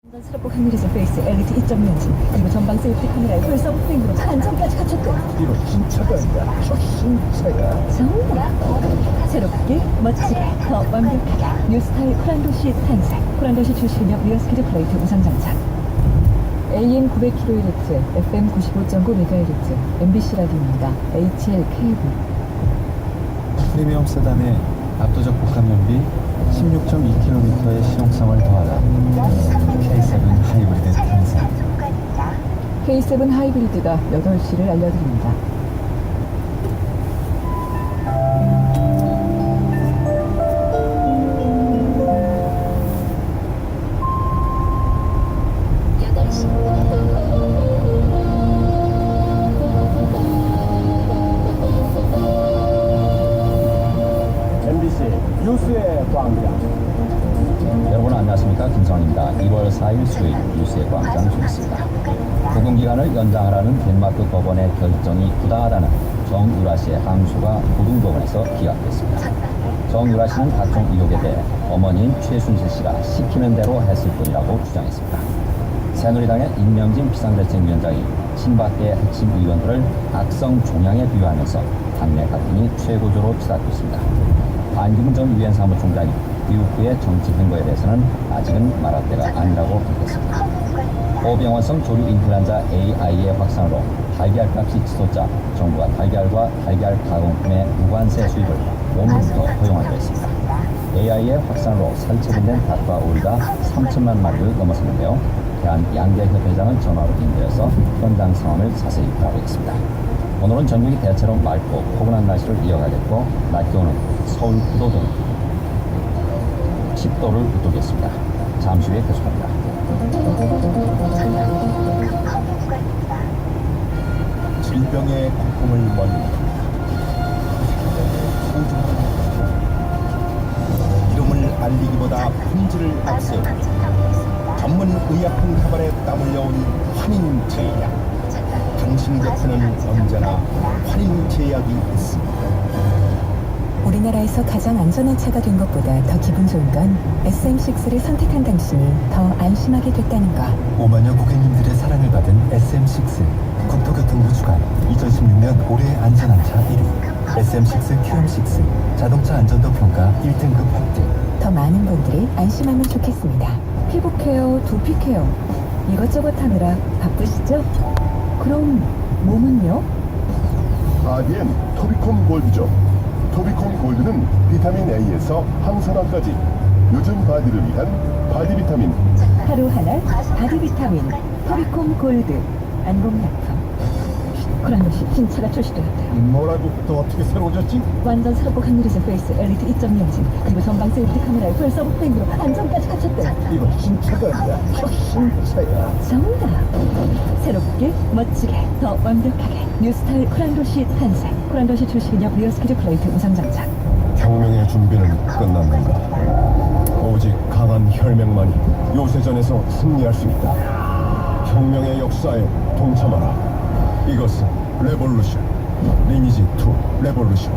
스럽고 하늘에서 페이스 엘리트 2.0진 그리고 전방 세이프티 카메라에 풀서브 프레임으로 안전까지 갖췄대. 이거 신차가 아니라 초신차야. 정말 새롭게 멋지게 더 완벽하게 뉴스타일 코란도시 탄생. 코란도시 출시력 리어스키드 플레이트 우상 장착. AM 900kHz, FM 95.9MHz, MBC 라디오입니다. HL 케이블. 프리미엄 세단의 압도적 복합 연비 16.2km의 실용성을 더하다 K7 하이브리드 탄생. K7 하이브리드가 8시를 알려드립니다. MBC 뉴스의 광장. 여러분 안녕하십니까, 김성환입니다. 2월 4일 수요일 뉴스의 광장 주겠습니다. 복용기간을 연장하라는 덴마크 법원의 결정이 부당하다는 정유라 씨의 항소가 고등법원에서 기각됐습니다. 정유라 씨는 각종 의혹에 대해 어머니인 최순실 씨가 시키는 대로 했을 뿐이라고 주장했습니다. 새누리당의 임명진 비상대책위원장이 친박계 핵심 의원들을 악성 종양에 비유하면서 당내 갈등이 최고조로 치닫고 있습니다. 반기문 전 유엔 사무총장이 이후 그의 정치 행보에 대해서는 아직은 말할 때가 아니라고 밝혔습니다. 고병원성 조류 인플루엔자 AI의 확산으로 달걀값이 치솟자 정부가 달걀과 달걀 가공품의 무관세 수입을 오늘부터 허용하기로 했습니다. AI의 확산으로 살처분된 닭과 오리가 3천만 마리를 넘어섰는데요. 대한양계협회장은 전화로 인도해서 현장 상황을 자세히 알아보겠습니다. 오늘은 전국이 대체로 맑고 포근한 날씨를 이어가겠고 낮 기온은 서울 9도 등 10도를 웃돌겠습니다. 잠시 후에 계속합니다. 질병의 고통을 멀리 이름을 알리기보다 품질을 앞세우고 전문 의약품 개발에 땀 흘려온 환인제약. 당신 곁에는 언제나 환인제약이 있습니다. 우리나라에서 가장 안전한 차가 된 것보다 더 기분 좋은 건 SM6를 선택한 당신이 더 안심하게 됐다는 것. 5만여 고객님들의 사랑을 받은 SM6 국토교통부 주관 2016년 올해의 안전한 차 1위 SM6 QM6 자동차 안전도 평가 1등급 획득. 더 많은 분들이 안심하면 좋겠습니다. 피부 케어, 두피 케어 이것저것 하느라 바쁘시죠? 그럼 몸은요? 바디엔 토비콤 골드죠. 토비콤 골드는 비타민 A에서 항산화까지 요즘 바디를 위한 바디 비타민. 하루 하나 바디 비타민 토비콤 골드. 안검약품. 코란도시 신차가 출시되었대요. 뭐라고 또 어떻게 새로워졌지? 완전 새롭고 하늘에서 페이스 엘리트 2.0진 그리고 전방 세이프티 카메라에 풀서브 프레임으로 안전까지 갖췄대. 이거 신차가 아니라 초신차야. 정답. 새롭게 멋지게 더 완벽하게 뉴스타일 코란도시 탄생. 코란도시 출시력 리어스키드 플레이트 우상 장착. 혁명의 준비는 끝났는가? 오직 강한 혈맹만이 요새전에서 승리할 수 있다. 혁명의 역사에 동참하라. 이것은 레볼루션. 리니지 2 레볼루션.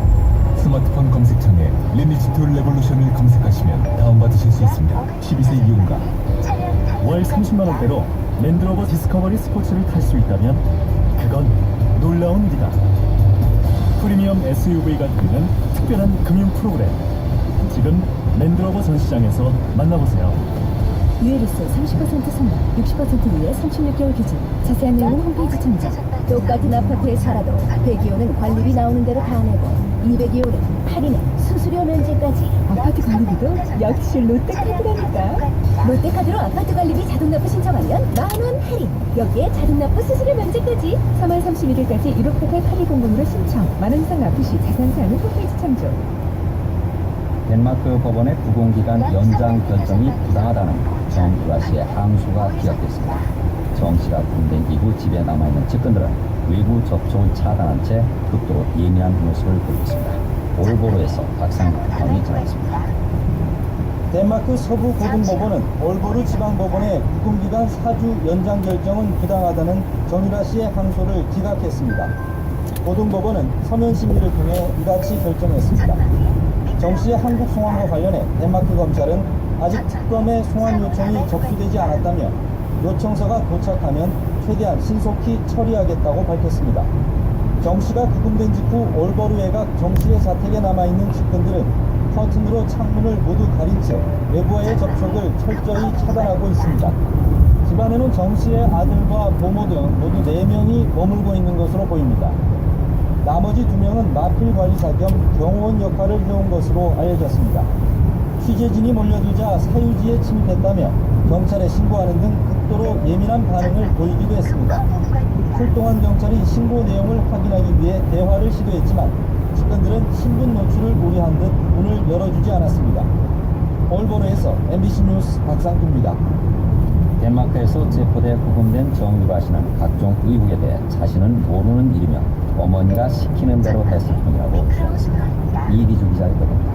스마트폰 검색창에 리니지2 레볼루션을 검색하시면 다운받으실 수 있습니다. 12세 이용가. 월 30만원대로 랜드로버 디스커버리 스포츠를 탈 수 있다면 그건 놀라운 일이다. 프리미엄 SUV가 드리는 특별한 금융 프로그램. 지금 랜드로버 전시장에서 만나보세요. 유에르스 30% 선납, 60% 이에 36개월 기준. 자세한 내용은 홈페이지 참조. 똑같은 아파트에 살아도 100이호는 관리비 나오는 대로 다 내고 200이호는 할인에 수수료 면제까지. 아파트 관리비도 역시 롯데카드라니까. 롯데카드로 아파트 관리비 자동납부 신청하면 만원 할인. 여기에 자동납부 수수료 면제까지. 3월 31일까지 1588-8200으로 신청. 만원 이상 납부 시 자세한 사항은 홈페이지 참조. 덴마크 법원의 부공기간 연장 결정이 부당하다는 정유라 씨의 항소가 기각됐습니다. 정 씨가 군대 이후 집에 남아있는 측근들은 외부 접촉을 차단한 채 극도로 예민한 모습을 보이고 있습니다. 올보로에서 박상국 특파원이 전했습니다. 덴마크 서부 고등법원은 올보르 지방법원의 부공기간 4주 연장 결정은 부당하다는 정유라 씨의 항소를 기각했습니다. 고등법원은 서면 심리를 통해 이같이 결정했습니다. 정 씨의 한국 송환과 관련해 덴마크 검찰은 아직 특검의 송환 요청이 접수되지 않았다며 요청서가 도착하면 최대한 신속히 처리하겠다고 밝혔습니다. 정 씨가 구금된 직후 올버루 외곽 정 씨의 자택에 남아있는 측근들은 커튼으로 창문을 모두 가린 채 외부와의 접촉을 철저히 차단하고 있습니다. 집안에는 정 씨의 아들과 부모 등 모두 4명이 머물고 있는 것으로 보입니다. 나머지 2명은 마필 관리사 겸 경호원 역할을 해온 것으로 알려졌습니다. 취재진이 몰려들자 사유지에 침입했다며 경찰에 신고하는 등 극도로 예민한 반응을 보이기도 했습니다. 출동한 경찰이 신고 내용을 확인하기 위해 대화를 시도했지만 측근들은 신분 노출을 우려한 듯 문을 열어주지 않았습니다. 올보르에서 MBC 뉴스 박상규입니다. 덴마크에서 체포돼 구금된 정유라 씨는 각종 의혹에 대해 자신은 모르는 일이며 어머니가 시키는 대로 했을 뿐이라고 주장했습니다. 이기주 기자의 보도입니다.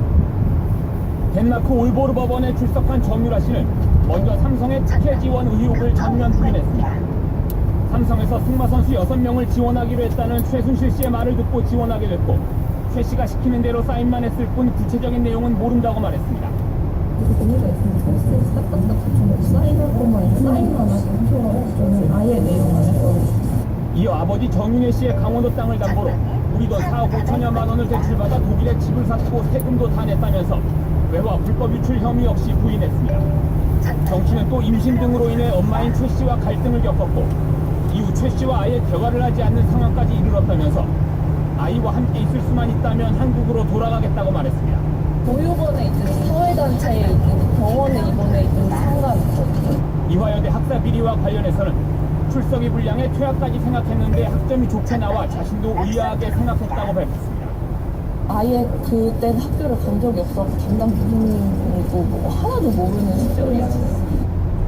덴마크 올보르 법원에 출석한 정유라 씨는 먼저 삼성의 특혜 지원 의혹을 전면 부인했습니다. 삼성에서 승마 선수 6명을 지원하기로 했다는 최순실 씨의 말을 듣고 지원하게 됐고 최 씨가 시키는 대로 사인만 했을 뿐 구체적인 내용은 모른다고 말했습니다. 의미가 있으니까 버스에서 딱딱딱 붙여놓고 사인할 것만 사인만 하고 저는 아예 내용 안 했거든요. 이어 아버지 정윤회 씨의 강원도 땅을 담보로 우리 돈 4억 5천여만 원을 대출받아 독일에 집을 샀고 세금도 다 냈다면서 외화 불법 유출 혐의 역시 부인했습니다. 정 씨는 또 임신 등으로 인해 엄마인 최 씨와 갈등을 겪었고 이후 최 씨와 아예 대화를 하지 않는 상황까지 이르렀다면서 아이와 함께 있을 수만 있다면 한국으로 돌아가겠다고 말했습니다. 보육원에 있든 사회단체에 있든 병원에 입원해 있든 상관없거든요. 이화여대 학사 비리와 관련해서는 출석이 불량해 퇴학까지 생각했는데 학점이 좋게 나와 자신도 의아하게 생각했다고 밝혔습니다. 아예 그땐 학교를 간 적이 없어서 담당 교수님이고 뭐 하나도 모르는 시절이었어요.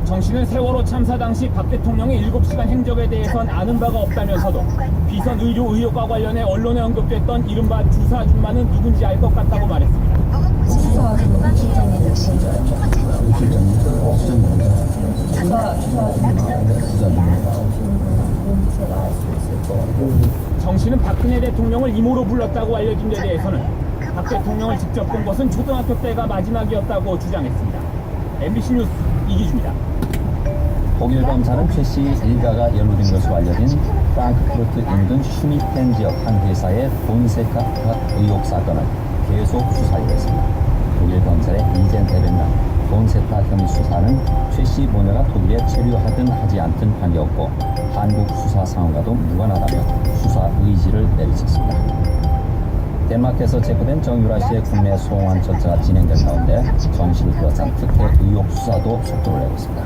정 씨는 세월호 참사 당시 박 대통령의 7시간 행적에 대해선 아는 바가 없다면서도 비선 의료 의혹과 관련해 언론에 언급됐던 이른바 주사 아줌마는 누군지 알 것 같다고 말했습니다. 주사 아줌마 실장님 뭔지 알죠? 정 씨는 박근혜 대통령을 이모로 불렀다고 알려진 데 대해서는 박 대통령을 직접 본 것은 초등학교 때가 마지막이었다고 주장했습니다. MBC 뉴스 이기주입니다. 독일 검사는 최 씨 일가가 연루된 것으로 알려진 프랑크푸르트 인근 슈미텐 지역 한 회사의 본세카 의혹 사건을 계속 수사하기로 했습니다. 독일 검찰의 이젠 대변인은 본세카 혐의 수사는 최 씨 모녀가 독일에 체류하든 하지 않든 관계없고 한국 수사 상황과도 무관하다며 수사 의지를 내비쳤습니다. 덴마크에서 체포된 정유라 씨의 국내 송환 절차가 진행된 가운데 정 씨를 비롯한 특혜 의혹 수사도 속도를 내고 있습니다.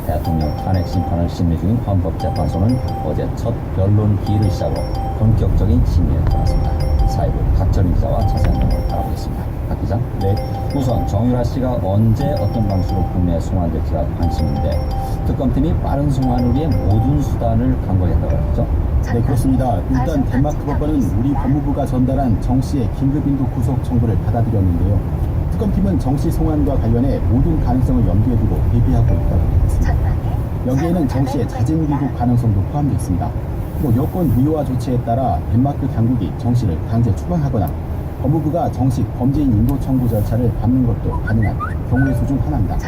대통령 탄핵 심판을 심리 중인 헌법재판소는 어제 첫 변론 기일을 시작으로 본격적인 심리에 들어갔습니다. 사회부 박철인 기자와 자세한 내용을 알아보겠습니다. 박 기자. 네. 우선 정유라 씨가 언제 어떤 방식으로 국내에 송환될지가 관심인데 특검팀이 빠른 송환을 위해 모든 수단을 강구했다고 했죠. 네, 그렇습니다. 일단 덴마크 법원은 우리 법무부가 전달한 정 씨의 긴급인도 구속 청구를 받아들였는데요. 특검팀은 정 씨 송환과 관련해 모든 가능성을 염두에 두고 대비하고 있다고 했습니다. 여기에는 정 씨의 자진 귀국 가능성도 포함되어 있습니다. 또 여권 무효화 조치에 따라 덴마크 당국이 정 씨를 강제 추방하거나 법무부가 정식 범죄인 인도 청구 절차를 밟는 것도 가능한 경우의 수 중 하나입니다.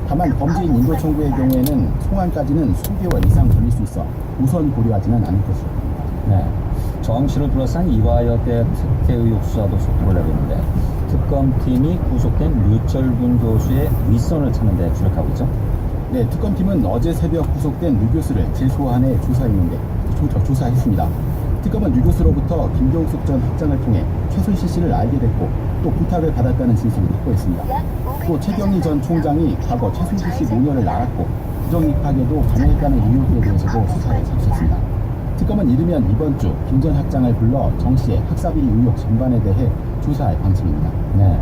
다만 범죄인 인도 청구의 경우에는 송환까지는 수개월 이상 걸릴 수 있어 우선 고려하지는 않을 것으로 보입니다. 네. 정 씨를 둘러싼 이화여대 특혜 의혹 수사도 속도를 내고 있는데 특검팀이 구속된 류철군 교수의 윗선을 찾는 데 주력하고 있죠. 네, 특검팀은 어제 새벽 구속된 류 교수를 재소환해 조사했습니다. 특검은 류 교수로부터 김경숙 전 학장을 통해 최순실 씨를 알게 됐고 또 부탁을 받았다는 진술을 확보했습니다. 또 최경희 전 총장이 과거 최순실 씨 모녀를 알았고 부정 입학에도 관여했다는 의혹에 대해서도 수사에 접수했습니다. 특검은 이르면 이번 주 김 전 학장을 불러 정 씨의 학사비리 의혹 전반에 대해 조사할 방침입니다. 네.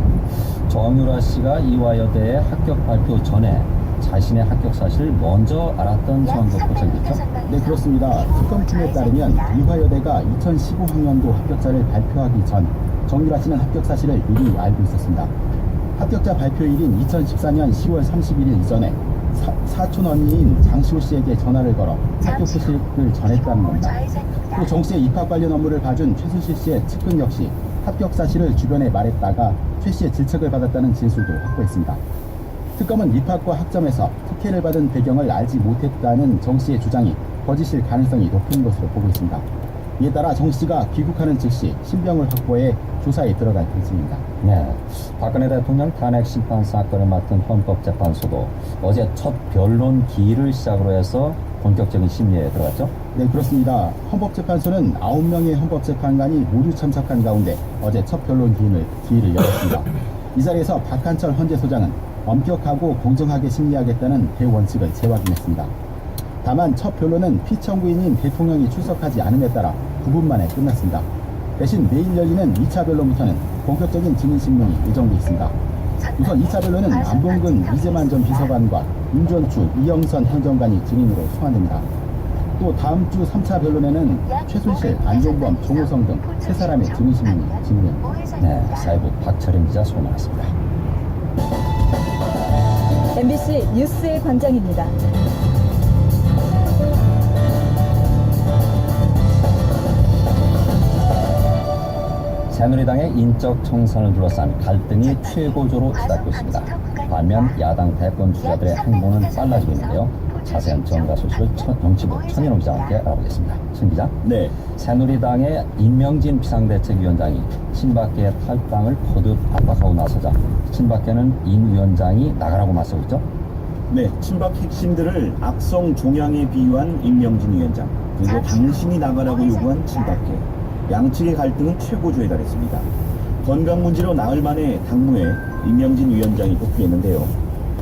정유라 씨가 이화여대에 합격 발표 전에 자신의 합격 사실을 먼저 알았던 상황도 포착됐죠? 네, 그렇습니다. 특검팀에 따르면 이화여대가 2015학년도 합격자를 발표하기 전 정유라 씨는 합격 사실을 미리 알고 있었습니다. 합격자 발표일인 2014년 10월 31일 이전에 사촌 언니인 장시호 씨에게 전화를 걸어 합격 소식을 전했다는 겁니다. 또 정 씨의 입학 관련 업무를 봐준 최순실 씨의 측근 역시 합격 사실을 주변에 말했다가 최 씨의 질책을 받았다는 진술도 확보했습니다. 특검은 입학과 학점에서 특혜를 받은 배경을 알지 못했다는 정 씨의 주장이 거짓일 가능성이 높은 것으로 보고 있습니다. 이에 따라 정 씨가 귀국하는 즉시 신병을 확보해 조사에 들어갈 결정입니다. 네, 박근혜 대통령 탄핵 심판 사건을 맡은 헌법재판소도 어제 첫 변론 기일을 시작으로 해서 본격적인 심리에 들어갔죠? 네, 그렇습니다. 헌법재판소는 9명의 헌법재판관이 모두 참석한 가운데 어제 첫 변론 기일을 열었습니다. 이 자리에서 박한철 헌재소장은 엄격하고 공정하게 심리하겠다는 대원칙을 재확인했습니다. 다만 첫 변론은 피청구인인 대통령이 출석하지 않음에 따라 9분 만에 끝났습니다. 대신 내일 열리는 2차 변론부터는 본격적인 증인신문이 예정돼 있습니다. 우선 2차 변론은 안봉근 이재만 전 비서관과 임전추 이영선 행정관이 증인으로 소환됩니다. 또 다음 주 3차 변론에는 최순실, 안종범, 정호성 등 3사람의 증인신문이 진행됩니다. 네, 사회부 박철인 기자 수고 많았습니다. MBC 뉴스의 광장입니다. 새누리당의 인적 청산을 둘러싼 갈등이 최고조로 치닫고 있습니다. 반면 야당 대권 주자들의 행보는 빨라지고 있는데요. 자세한 정가 소식을 정치부 천인호 기자와 함께 알아보겠습니다. 천 기자. 네, 새누리당의 임명진 비상대책위원장이 친박계의 탈당을 거듭 압박하고 나서자 친박계는 임 위원장이 나가라고 맞서고 있죠. 네, 친박 핵심들을 악성 종양에 비유한 임명진 위원장, 그리고 당신이 나가라고 요구한 친박계. 양측의 갈등은 최고조에 달했습니다. 건강 문제로 나흘 만에 당무에 임명진 위원장이 복귀했는데요.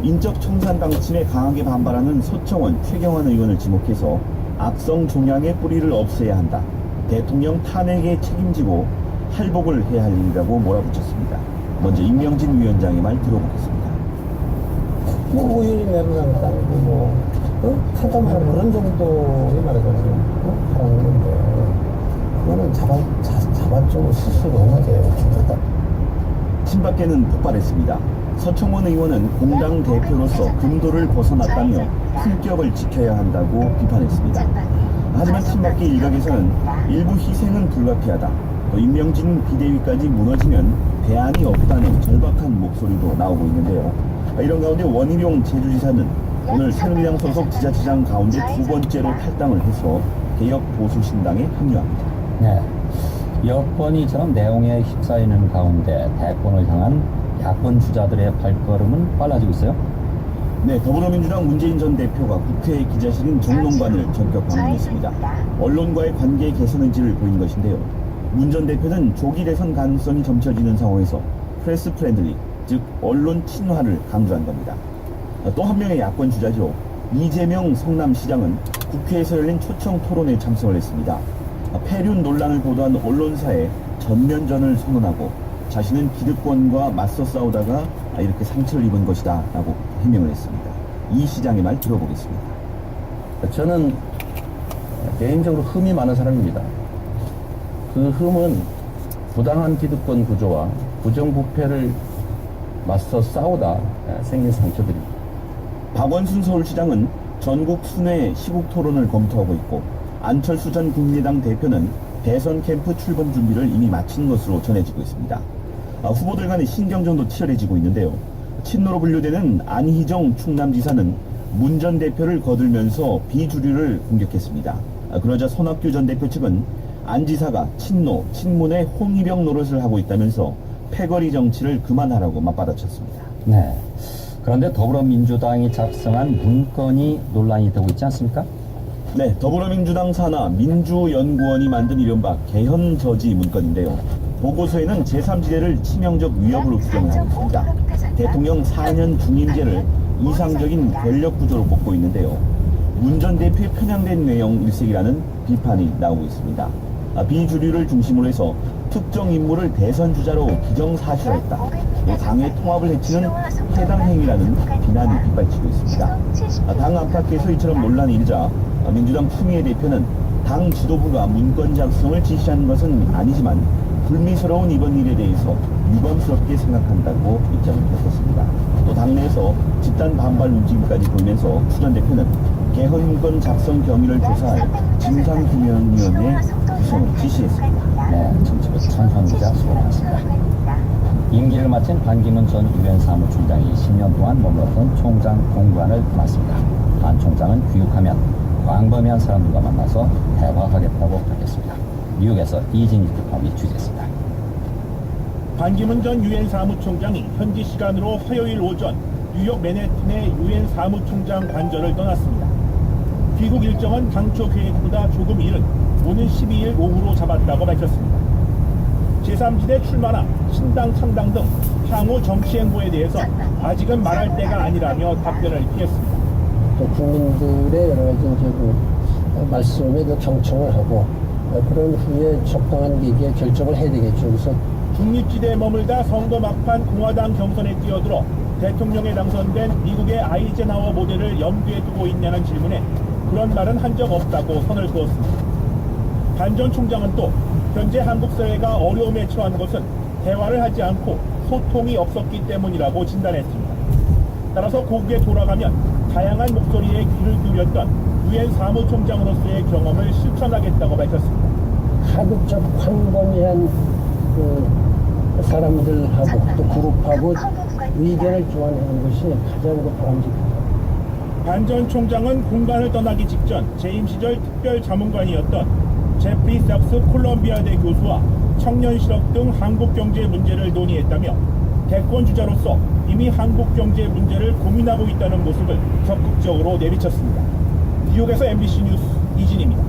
인적 청산 방침에 강하게 반발하는 서청원, 최경환 의원을 지목해서 악성 종양의 뿌리를 없애야 한다. 대통령 탄핵에 책임지고 할복을 해야 할 일이라고 몰아붙였습니다. 먼저 임명진 위원장의 말 들어보겠습니다. 뭐 우연히 내려가는 거 아니고 탄탄한 그런 정도의 말이거든요. 하라는 건데 그거는 자발적으로 스스로 하게 좋겠다. 친박계는 폭발했습니다. 서청원 의원은 공당 대표로서 금도를 벗어났다며 품격을 지켜야 한다고 비판했습니다. 하지만 친박계 일각에서는 일부 희생은 불가피하다. 또 임명진 비대위까지 무너지면 대안이 없다는 절박한 목소리도 나오고 있는데요. 이런 가운데 원희룡 제주지사는 오늘 새누리당 소속 지자체장 가운데 2번째로 탈당을 해서 개혁 보수신당에 합류합니다. 네, 여건이 이처럼 내용에 휩싸이는 가운데 대권을 향한 야권 주자들의 발걸음은 빨라지고 있어요. 네, 더불어민주당 문재인 전 대표가 국회 기자실인 정론관을 전격 방문했습니다. 언론과의 관계 개선 의지를 보인 것인데요. 문 전 대표는 조기 대선 가능성이 점쳐지는 상황에서 프레스 프렌들리, 즉 언론 친화를 강조한 겁니다. 또 한 명의 야권 주자죠. 이재명 성남시장은 국회에서 열린 초청 토론에 참석을 했습니다. 폐륜 논란을 보도한 언론사에 전면전을 선언하고 자신은 기득권과 맞서 싸우다가 이렇게 상처를 입은 것이다 라고 해명을 했습니다. 이 시장의 말 들어보겠습니다. 저는 개인적으로 흠이 많은 사람입니다. 그 흠은 부당한 기득권 구조와 부정부패를 맞서 싸우다 생긴 상처들입니다. 박원순 서울시장은 전국 순회 시국 토론을 검토하고 있고 안철수 전 국민의당 대표는 대선 캠프 출범 준비를 이미 마친 것으로 전해지고 있습니다. 후보들 간의 신경전도 치열해지고 있는데요. 친노로 분류되는 안희정 충남지사는 문 전 대표를 거들면서 비주류를 공격했습니다. 그러자 손학규 전 대표 측은 안 지사가 친노, 친문의 홍위병 노릇을 하고 있다면서 패거리 정치를 그만하라고 맞받아쳤습니다. 네, 그런데 더불어민주당이 작성한 문건이 논란이 되고 있지 않습니까? 네, 더불어민주당 산하 민주연구원이 만든 이른바 개헌저지 문건인데요. 보고서에는 제3지대를 치명적 위협으로 규정하고 있습니다. 대통령 4년 중임제를 이상적인 권력 구조로 꼽고 있는데요. 문 전 대표의 편향된 내용 일색이라는 비판이 나오고 있습니다. 비주류를 중심으로 해서 특정 인물을 대선 주자로 기정사실화했다. 당의 통합을 해치는 해당 행위라는 비난이 빗발치고 있습니다. 당 안팎에서 이처럼 논란이 일자 민주당 추미애 대표는 당 지도부가 문건 작성을 지시한 것은 아니지만 불미스러운 이번 일에 대해서 유감스럽게 생각한다고 입장을 밝혔습니다. 또 당내에서 집단 반발 움직임까지 보이면서 추 전 대표는 개헌 문건 작성 경위를 조사할 진상규명위원회 구성을 지시했습니다. 네, 정치부 천현 기자 수고 많았습니다. 임기를 마친 반기문 전 유엔 사무총장이 10년 동안 머물렀던 총장 공관을 떠났습니다. 반 총장은 귀국하면 광범위한 사람들과 만나서 대화하겠다고 밝혔습니다. 미국에서 이진희 특파원이 취재했습니다. 반기문 전 유엔 사무총장이 현지 시간으로 화요일 오전 뉴욕 맨해튼의 유엔 사무총장 관저를 떠났습니다. 귀국 일정은 당초 계획보다 조금 이른 오는 12일 오후로 잡았다고 밝혔습니다. 제3지대 출마나 신당 창당 등 향후 정치 행보에 대해서 아직은 말할 때가 아니라며 답변을 피했습니다. 또 국민들의 여러 가지 이제 그 말씀에 그 경청을 하고 그런 후에 적당한 얘기에 결정을 해야 되겠죠. 그래서 중립지대에 머물다 선거 막판 공화당 경선에 뛰어들어 대통령에 당선된 미국의 아이젠하워 모델을 염두에 두고 있냐는 질문에 그런 말은 한 적 없다고 선을 그었습니다. 반 전 총장은 또 현재 한국 사회가 어려움에 처한 것은 대화를 하지 않고 소통이 없었기 때문이라고 진단했습니다. 따라서 고국에 돌아가면 다양한 목소리에 귀를 기울였던 유엔 사무총장으로서의 경험을 실천하겠다고 밝혔습니다. 가급적 광범위한 그 사람들하고 또 그룹하고 의견을 교환하는 것이 가장 바람직합니다. 반 전 총장은 공간을 떠나기 직전 재임 시절 특별 자문관이었던 제프리 삭스 콜롬비아대 교수와 청년 실업 등 한국 경제 문제를 논의했다며 대권 주자로서 이미 한국 경제 문제를 고민하고 있다는 모습을 적극적으로 내비쳤습니다. 뉴욕에서 MBC 뉴스 이진입니다.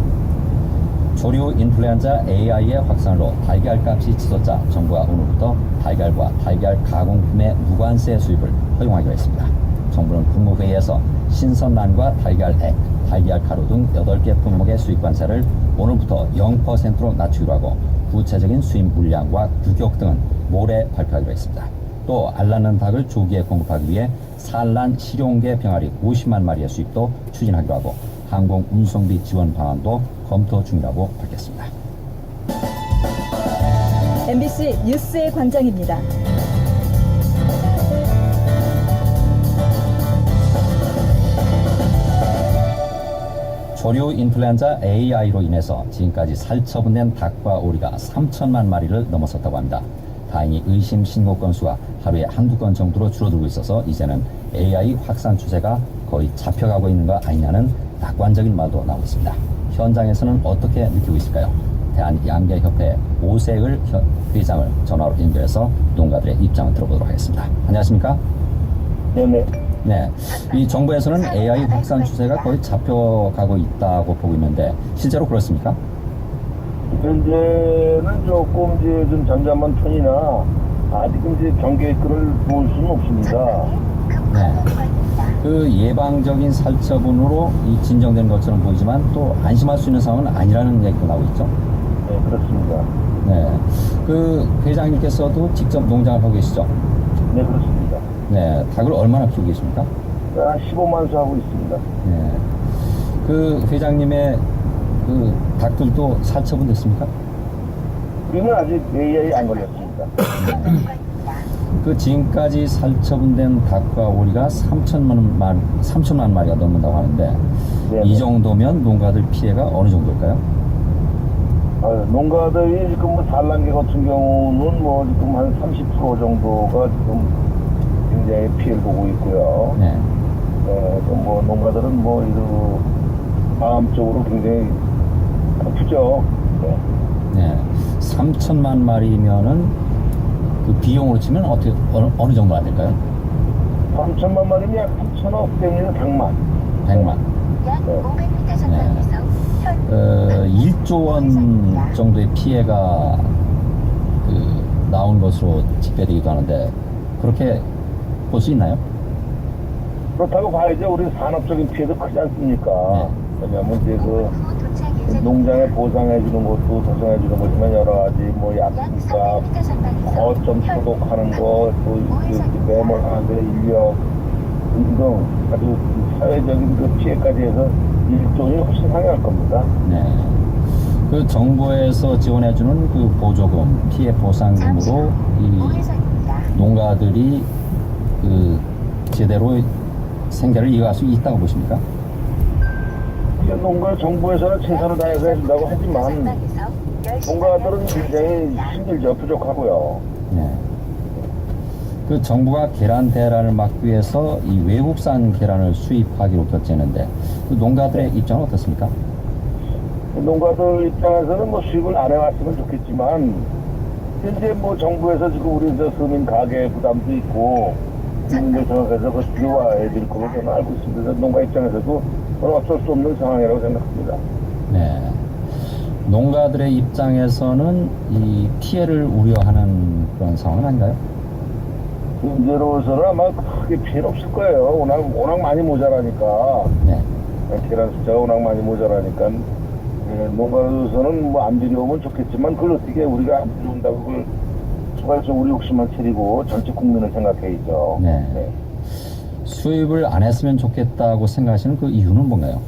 조류 인플루엔자 AI의 확산으로 달걀값이 치솟자 정부가 오늘부터 달걀과 달걀 가공품의 무관세 수입을 허용하기로 했습니다. 정부는 국무회의에서 신선란과 달걀액, 달걀 가루 등 8개 품목의 수입 관세를 오늘부터 0%로 낮추기로 하고 구체적인 수입 물량과 규격 등은 모레 발표하기로 했습니다. 또 알 낳는 닭을 조기에 공급하기 위해 산란 실용계 병아리 50만 마리의 수입도 추진하기로 하고 항공 운송비 지원 방안도 검토 중이라고 밝혔습니다. MBC 뉴스의 관장입니다. 조류 인플루엔자 AI로 인해서 지금까지 살처분된 닭과 오리가 3천만 마리를 넘어섰다고 합니다. 다행히 의심 신고 건수가 하루에 한두 건 정도로 줄어들고 있어서 이제는 AI 확산 추세가 거의 잡혀가고 있는 거 아니냐는 낙관적인 말도 나오고 있습니다. 현장에서는 어떻게 느끼고 있을까요? 대한양계협회 오세을 회장을 전화로 연결해서 농가들의 입장을 들어보도록 하겠습니다. 안녕하십니까? 네, 이 정부에서는 AI 확산 추세가 거의 잡혀가고 있다고 보고 있는데 실제로 그렇습니까? 현재는 조금 이제 좀 잠잠한 편이나 아직은 이제 경계끈을 놓을 수는 없습니다. 네, 그 예방적인 살처분으로 이 진정된 것처럼 보이지만 또 안심할 수 있는 상황은 아니라는 얘기도 나오고 있죠. 네, 그렇습니다. 네, 그 회장님께서도 직접 농장을 하고 계시죠? 네, 그렇습니다. 네, 닭을 얼마나 키우고 계십니까? 한 15만 수 하고 있습니다. 네, 그 회장님의 그 닭들도 살처분 됐습니까? 우리는 아직 AI 안 걸렸습니다. 그 지금까지 살처분된 닭과 오리가 3천만 마리가 넘는다고 하는데 네네. 이 정도면 농가들 피해가 어느 정도일까요? 농가들이 지금 뭐 산란계 같은 경우는 뭐 지금 한 30% 정도가 지금 굉장히 피해를 보고 있고요. 네. 뭐 농가들은 뭐 이런 마음적으로 굉장히 아프죠. 네. 네. 3천만 마리면은 그 비용으로 치면 어떻게 어느 정도가 될까요? 3천만 마리면 약 3천억 대면 100만. 100만. 네. 1조 원 정도의 피해가 그 나온 것으로 집계되기도 하는데 그렇게 볼 수 있나요? 그렇다고 봐야죠. 우리 산업적인 피해도 크지 않습니까? 네. 왜냐하면 이제 그 농장에 보상해주는 것도 조성해주는 거지만 여러 가지 뭐 약값, 거점 소독하는 것, 또 매몰하는 데 인력 등등 아주 사회적인 그 피해까지 해서 1돈이 훨씬 상회할 겁니다. 네. 그 정부에서 지원해주는 그 보조금, 피해 보상금으로 이 농가들이 그 제대로 생계를 이어갈 수 있다고 보십니까? 농가 정부에서는 최선을 다해서 해준다고 하지만 농가들은 굉장히 힘들죠. 부족하고요. 네. 그 정부가 계란 대란을 막기 위해서 이 외국산 계란을 수입하기로 결정했는데 그 농가들의 입장은 어떻습니까? 농가들 입장에서는 뭐 수입을 안 해왔으면 좋겠지만 현재 뭐 정부에서 지금 우리 저 서민 가게 부담도 있고 국민들 생각해서 그 들어와야 될 걸로 저는 알고 있습니다. 농가 입장에서도 그건 어쩔 수 없는 상황이라고 생각합니다. 네. 농가들의 입장에서는 이 피해를 우려하는 그런 상황은 아닌가요? 현재로서는 아마 크게 피해는 없을 거예요. 워낙 많이 모자라니까. 네. 계란 숫자가 워낙 많이 모자라니까. 농가로서는 뭐 안 들여오면 좋겠지만 그걸 어떻게 우리가 안 들여온다고 그걸 추가적으로 우리 욕심만 차리고 전체 국민을 생각해야죠. 네. 수입을 안 했으면 좋겠다고 생각하시는 그 이유는 뭔가요?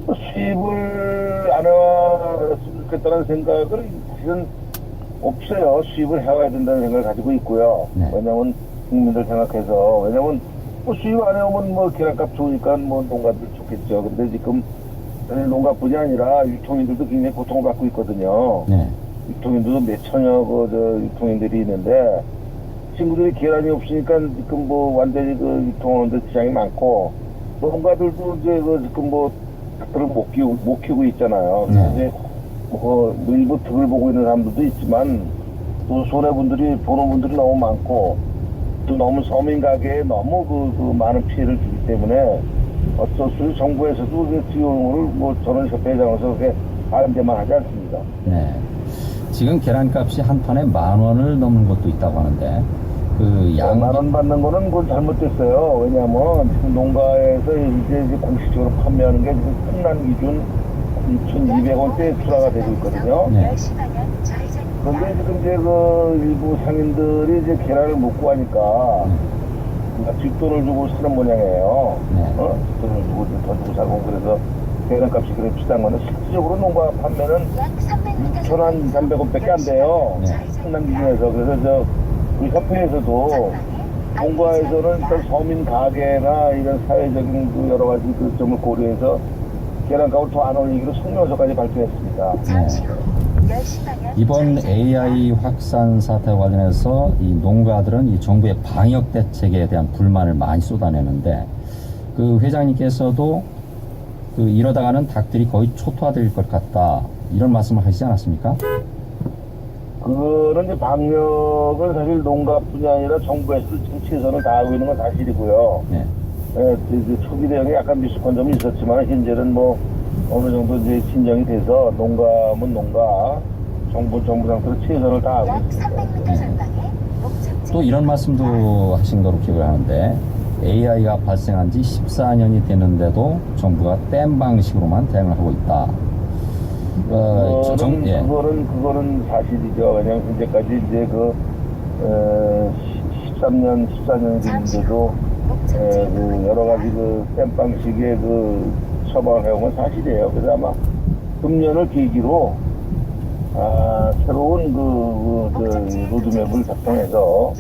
수입을 안 해왔으면 좋겠다는 생각은 사실은 없어요. 수입을 해와야 된다는 생각을 가지고 있고요. 네. 왜냐면 국민들 생각해서 왜냐면 뭐 수입 안 해오면 뭐 계란값 좋으니까 뭐 농가들 좋겠죠. 근데 지금 농가뿐이 아니라 유통인들도 굉장히 고통을 받고 있거든요. 네. 유통인들도 몇 천여 유통인들이 있는데 친구들이 계란이 없으니까 지금 뭐 완전히 그 유통하는데 지장이 많고 농가들도 이제 지금 뭐 닭들을 못 키우고 있잖아요. 네. 이제 뭐 일부 득을 보고 있는 사람들도 있지만 또 손해분들이 보는 분들이 너무 많고 또 너무 서민 가게에 너무 그 많은 피해를 주기 때문에 어쩔 수 없이 정부에서도 그 지원을 뭐 저는 협회장으로서 그렇게 바람대만 하지 않습니다. 네. 지금 계란값이 한 판에 10,000원을 넘는 것도 있다고 하는데 그 양 10,000원 받는 거는 그건 잘못됐어요. 왜냐하면 지금 농가에서 이제 공식적으로 판매하는 게 지금 끝난 기준 2,200원대에 출하가 되고 있거든요. 네. 그런데 지금 이제 그 일부 상인들이 이제 계란을 못 구하니까 뒷돈을 주고 사는 모양이에요. 네. 뒷돈을 주고 더 주고 사고 그래서 계란값이 그래 비싼 거는 실질적으로 농가 판매는 6,000원, 300원밖에 안 돼요. 네. 상당 기준에서. 그래서 우리 협회에서도 농가에서는 일단 서민 가게나 이런 사회적인 그 여러 가지 그 점을 고려해서 계란값을 더 안 올리기로 성명서까지 발표했습니다. 네. 이번 AI 확산 사태와 관련해서 이 농가들은 이 정부의 방역 대책에 대한 불만을 많이 쏟아내는데 그 회장님께서도 그 이러다가는 닭들이 거의 초토화될 것 같다 이런 말씀을 하시지 않았습니까? 그거는 이제 방역은 사실 농가뿐이 아니라 정부에서도 지금 최선을 다하고 있는 건 사실이고요. 네. 초기 대응에 약간 미숙한 점이 있었지만 현재는 뭐 어느 정도 이제 진정이 돼서 농가면 농가, 정부 상태로 최선을 다하고 있습니다. 또 이런 말씀도 하신 거로 기억을 하는데 AI가 발생한 지 14년이 되는데도 정부가 댐 방식으로만 대응을 하고 있다. 그거는 사실이죠. 왜냐하면 현재까지 이제 13년, 14년이 됐는데도 그 여러 가지 댐 방식의 처방을 해온 건 사실이에요. 그래서 아마 금년을 계기로 새로운 로드맵을 작성해서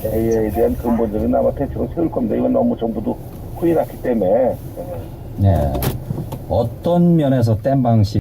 AI에 대한 근본적인 아마 대책을 세울 겁니다. 이건 너무 정부도 후이 났기 때문에. 네. 어떤 면에서 댐 방식